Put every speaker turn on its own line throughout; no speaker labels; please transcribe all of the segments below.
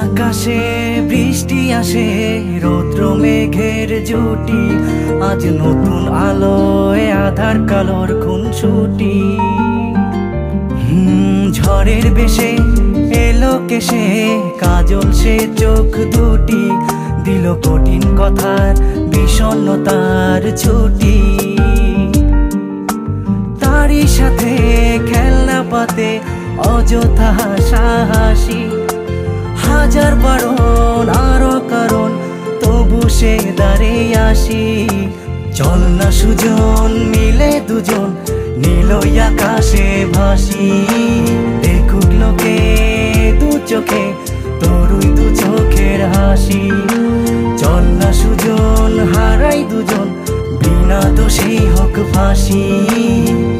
আকাশে বৃষ্টি আসে, রৌদ্র মেঘের জুটি, আজ নতুন আলোয় আধার কালোর খুনসুটি। ঝড়ের বেশে এলো কেশে, কাজল সে চোখ দুটি, দিল কঠিন কথার বিষণ্ণতার ছুটি। তারই সাথে খেলনা পাতে অযথা হাসাহাসি, হাজার বারণ আরো কারণ তবু সে দাঁড়িয়ে আসি। চল না সুজন মিলে দুজন নীলই আকাশে ভাসি, দেখুক লোকে দু চোখে তোরই দু চোখের হাসি। চল না সুজন হারাই দুজন বিনা দোষী হোক ফাঁসি,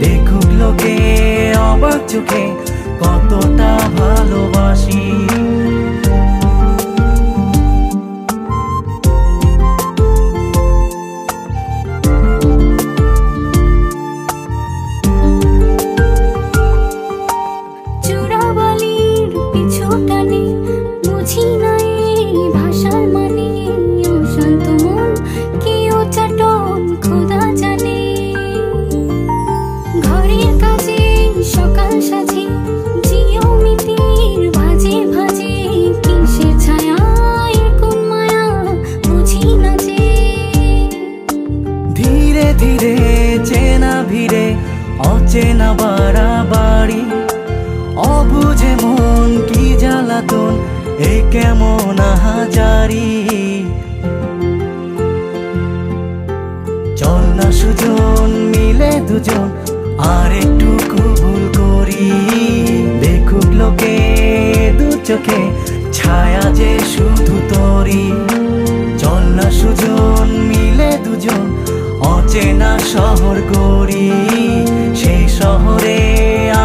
দেখুক লোকে অবাক চোখে কতটা ভালোবাসি। ধীরে চেনা ভিড়ে অচেনা বাড়াবাড়ি, অবুঝে মন কি জ্বালাতন এ কেমন আহাজারি। চল না সুজন মিলে দুজন আর একটু ভুল করি, দেখুক লোকে দু চোখে ছায়া যে শুধু তোরি। চল না সুজন মিলে দুজন অচেনা শহর গড়ি, সেই শহরে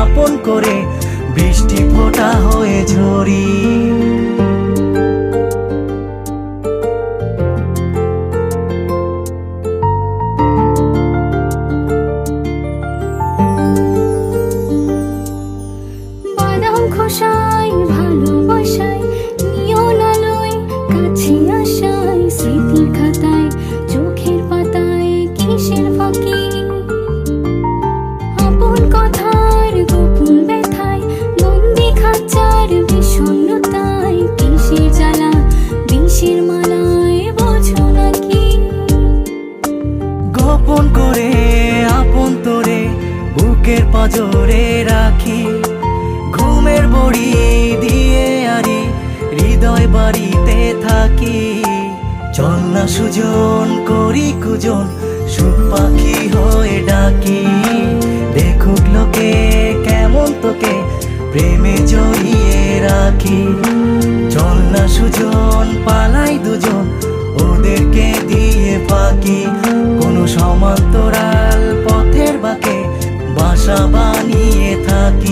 আপন করে বৃষ্টি ফোঁটা হয়ে ঝরি।
বাদাম খোসায় ভালোবাসায় নিয়ন আলোয় কাছে আসায়, স্মৃতির খাতায় চোখের পাতায় কিসের ফাঁকি। আপন কথার গোপন ব্যথায় বন্দি খাঁচার বিষণ্ণতায়, কিসের জ্বালা বিষের মালায় বোঝো নাকি।
গোপন করে আপন তোরে বুকের পাঁজরে রাখি, ঘুমের বড়ি দিয়ে আরি হৃদয় বাড়িতে থাকি। চল না সুজন করি কুজন সুখ পাখি হয়ে ডাকি, দেখুক লোকে কেমন তোকে প্রেমে জড়িয়ে রাখি। চল না সুজন পালাই দুজন ওদেরকে দিয়ে ফাঁকি, কোনো সমান্তরাল পথের বাঁকে বাসা বানিয়ে থাকি।